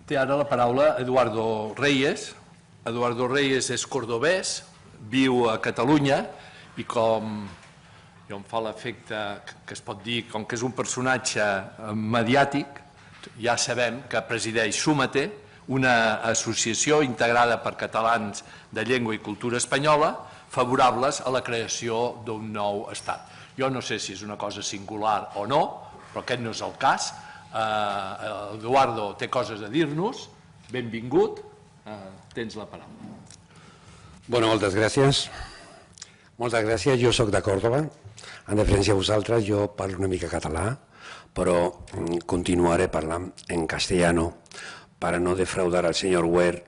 Té ara la paraula Eduardo Reyes. Eduardo Reyes és cordobès, viu a Catalunya i com em fa l'efecte que es pot dir, com que és un personatge mediàtic, ja sabem que presideix Súmate, una associació integrada per catalans de llengua i cultura espanyola favorables a la creació d'un nou estat. Jo no sé si és una cosa singular o no, però aquest no és el cas. Eduardo té coses a dir-nos. Benvingut. Tens la paraula. Bueno, moltes gràcies. Moltes gràcies. Jo soc de Còrdova. En diferència a vosaltres, jo parlo una mica català, però continuaré parlant en castellano para no defraudar al señor Wert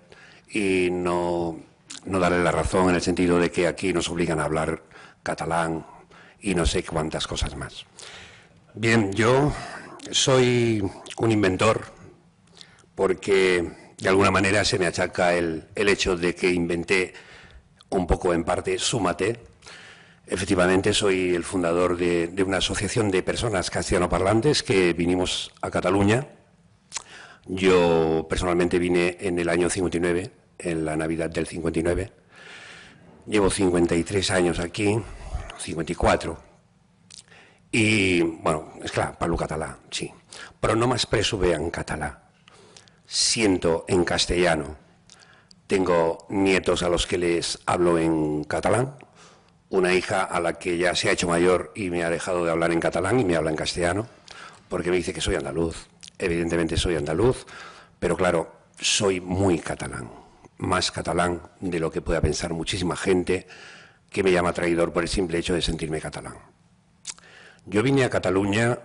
y no darle la razón en el sentido de que aquí nos obligan a hablar catalán y no sé cuántas cosas más. Bien, yo soy un inventor porque de alguna manera se me achaca el hecho de que inventé un poco en parte Súmate. Efectivamente soy el fundador de una asociación de personas castellanoparlantes que vinimos a Cataluña. Yo personalmente vine en el año 59, en la Navidad del 59. Llevo 53 años aquí, 54. I, bueno, és clar, parlo català, sí, però no m'expreso bé en català. Siento en castellano. Tengo nietos a los que les hablo en catalán, una hija a la que ya se ha hecho mayor y me ha dejado de hablar en catalán y me habla en castellano, porque me dice que soy andaluz. Evidentemente soy andaluz, pero claro, soy muy catalán, más catalán de lo que pueda pensar muchísima gente que me llama traidor por el simple hecho de sentirme catalán. Yo vine a Cataluña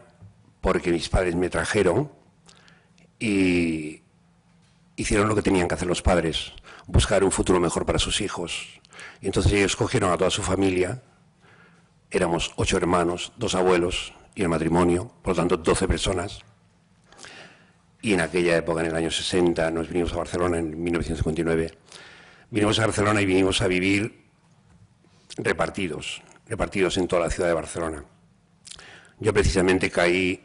porque mis padres me trajeron y hicieron lo que tenían que hacer los padres, buscar un futuro mejor para sus hijos. Y entonces ellos cogieron a toda su familia, éramos 8 hermanos, 2 abuelos y el matrimonio, por lo tanto 12 personas. Y en aquella época, en el año 60, nos vinimos a Barcelona, en 1959. Vinimos a Barcelona y vinimos a vivir repartidos en toda la ciudad de Barcelona. Yo precisamente caí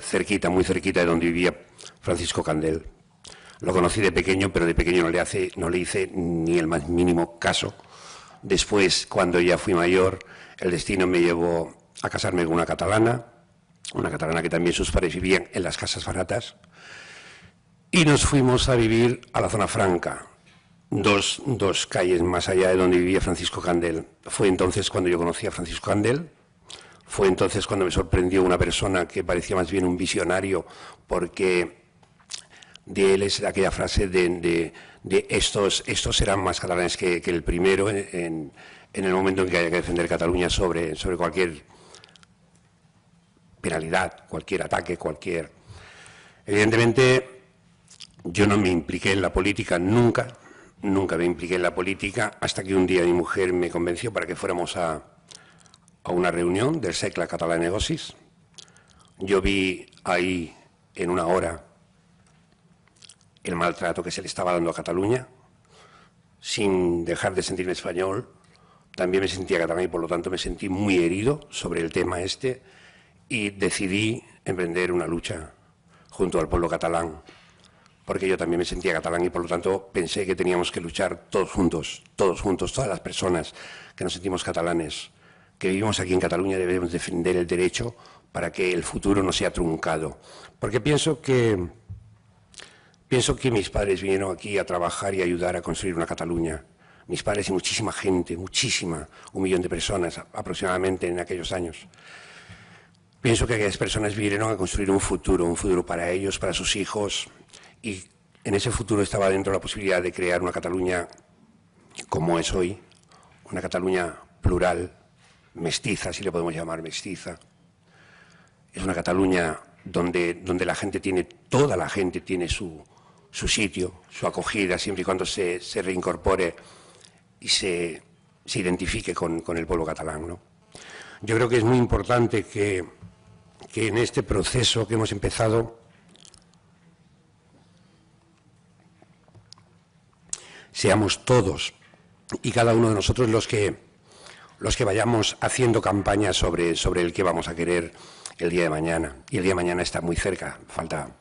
cerquita, muy cerquita de donde vivía Francisco Candel. Lo conocí de pequeño, pero de pequeño no le hice ni el más mínimo caso. Después, cuando ya fui mayor, el destino me llevó a casarme con una catalana que también sus padres vivían en las casas baratas, y nos fuimos a vivir a la zona franca, dos calles más allá de donde vivía Francisco Candel. Fue entonces cuando yo conocí a Francisco Candel, fue entonces cuando me sorprendió una persona que parecía más bien un visionario, porque de él es aquella frase de estos serán más catalanes que el primero en el momento en que haya que defender Cataluña sobre cualquier penalidad, cualquier ataque, cualquier... Evidentemente, yo no me impliqué en la política nunca me impliqué en la política hasta que un día mi mujer me convenció para que fuéramos a una reunión del Cercle Català de Negocis. Yo vi ahí en una hora el maltrato que se le estaba dando a Cataluña, sin dejar de sentirme español. También me sentía catalán y por lo tanto me sentí muy herido sobre el tema este y decidí emprender una lucha junto al pueblo catalán, porque yo también me sentía catalán y por lo tanto pensé que teníamos que luchar todos juntos, todas las personas que nos sentimos catalanes, que vivimos aquí en Cataluña, debemos defender el derecho para que el futuro no sea truncado. Porque pienso que mis padres vinieron aquí a trabajar y a ayudar a construir una Cataluña. Mis padres y muchísima gente, 1 millón de personas aproximadamente en aquellos años. Pienso que aquellas personas vinieron a construir un futuro para ellos, para sus hijos, y en ese futuro estaba dentro la posibilidad de crear una Cataluña como es hoy, una Cataluña plural, mestiza, si le podemos llamar mestiza. Es una Cataluña donde toda la gente tiene su sitio, su acogida, siempre y cuando se reincorpore y se identifique con el pueblo catalán, ¿no? Yo creo que es muy importante que en este proceso que hemos empezado seamos todos y cada uno de nosotros los que vayamos haciendo campaña sobre el que vamos a querer el día de mañana. Y el día de mañana está muy cerca, falta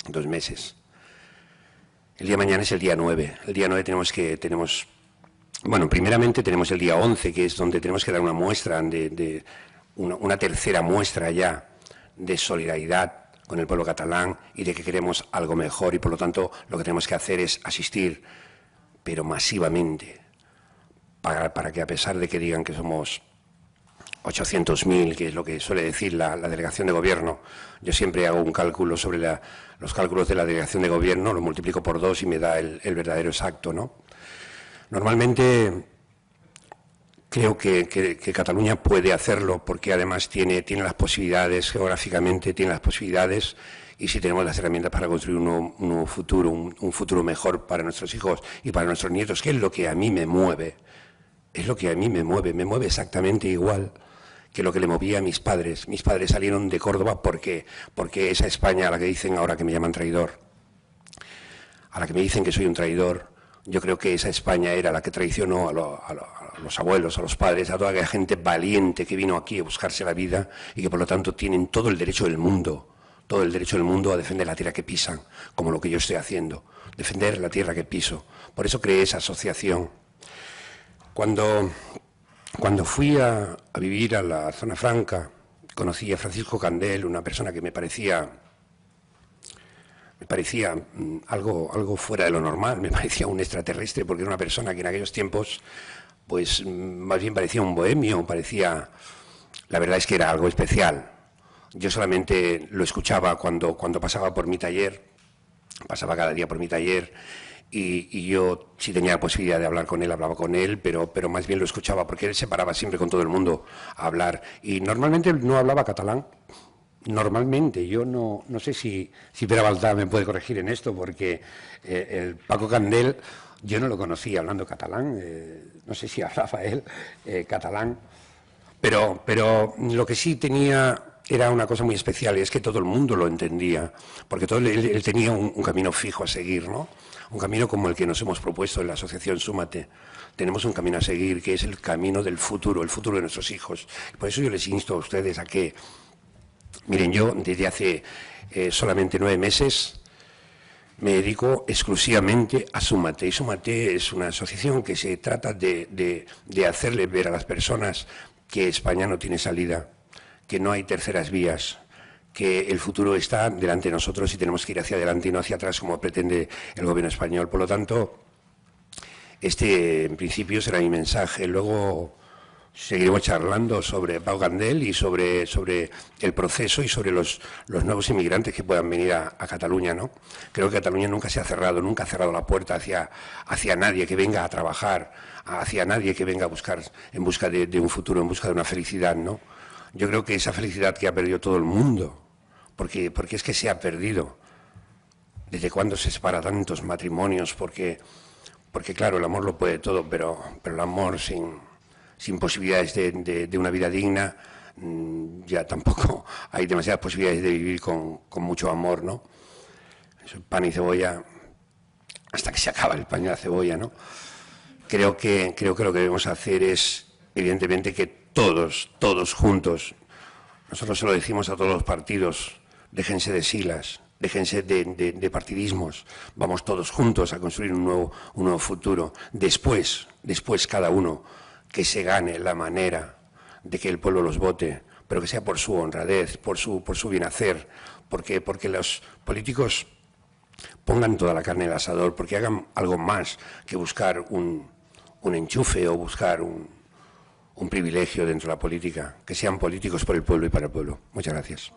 2 meses. El día de mañana es el día 9. El día 9 bueno, primeramente tenemos el día 11, que es donde tenemos que dar una muestra, una tercera muestra ya de solidaridad con el pueblo catalán y de que queremos algo mejor y por lo tanto lo que tenemos que hacer es asistir, pero masivamente, para que a pesar de que digan que somos 800.000, que es lo que suele decir la delegación de gobierno, yo siempre hago un cálculo sobre los cálculos de la delegación de gobierno, lo multiplico por 2 y me da el verdadero exacto, ¿no? Normalmente creo que Cataluña puede hacerlo porque además tiene las posibilidades, geográficamente tiene las posibilidades y si tenemos las herramientas para construir un nuevo futuro, un futuro mejor para nuestros hijos y para nuestros nietos, que es lo que a mí me mueve, me mueve exactamente igual que lo que le movía a mis padres. Mis padres salieron de Córdoba porque esa España a la que dicen ahora que me llaman traidor, a la que me dicen que soy un traidor, yo creo que esa España era la que traicionó a los abuelos, a los padres, a toda aquella gente valiente que vino aquí a buscarse la vida y que por lo tanto tienen todo el derecho del mundo a defender la tierra que pisan, como lo que yo estoy haciendo, defender la tierra que piso. Por eso creé esa asociación. Cuando fui a vivir a la Zona Franca, conocí a Francisco Candel, una persona que me parecía algo fuera de lo normal, me parecía un extraterrestre, porque era una persona que en aquellos tiempos, pues más bien parecía un bohemio, la verdad es que era algo especial. Yo solamente lo escuchaba cuando pasaba por mi taller, pasaba cada día por mi taller, y yo, si tenía la posibilidad de hablar con él, hablaba con él, pero más bien lo escuchaba, porque él se paraba siempre con todo el mundo a hablar, y normalmente no hablaba catalán. Normalmente, yo no sé si Pere Baltà me puede corregir en esto, porque el Paco Candel, yo no lo conocía hablando catalán, no sé si hablaba él catalán, pero lo que sí tenía era una cosa muy especial, y es que todo el mundo lo entendía, porque él tenía un camino fijo a seguir, ¿no? Un camino como el que nos hemos propuesto en la asociación Súmate. Tenemos un camino a seguir, que es el camino del futuro, el futuro de nuestros hijos. Por eso yo les insto a ustedes a que, miren, yo desde hace solamente 9 meses me dedico exclusivamente a Súmate. Y Súmate es una asociación que se trata de hacerle ver a las personas que España no tiene salida, que no hay terceras vías, que el futuro está delante de nosotros y tenemos que ir hacia adelante y no hacia atrás como pretende el gobierno español. Por lo tanto, este en principio será mi mensaje. Luego seguiremos charlando sobre Pau Gandel y sobre el proceso y sobre los nuevos inmigrantes que puedan venir a Cataluña, ¿no? Creo que Cataluña nunca se ha cerrado, nunca ha cerrado la puerta hacia nadie que venga a trabajar, hacia nadie que venga a buscar, en busca de un futuro, en busca de una felicidad, ¿no? Yo creo que esa felicidad que ha perdido todo el mundo, porque es que se ha perdido. ¿Desde cuándo se separa tantos matrimonios? Porque claro, el amor lo puede todo, pero el amor sin posibilidades de una vida digna, ya tampoco hay demasiadas posibilidades de vivir con mucho amor, ¿no? Eso, pan y cebolla, hasta que se acaba el pan y la cebolla, ¿no? Creo que lo que debemos hacer es, evidentemente, que todos juntos, nosotros se lo decimos a todos los partidos, déjense de siglas, déjense de partidismos, vamos todos juntos a construir un nuevo futuro. Después cada uno que se gane la manera de que el pueblo los vote, pero que sea por su honradez, por su bienhacer, porque los políticos pongan toda la carne en el asador, porque hagan algo más que buscar un enchufe o buscar un privilegio dentro de la política, que sean políticos por el pueblo y para el pueblo. Muchas gracias.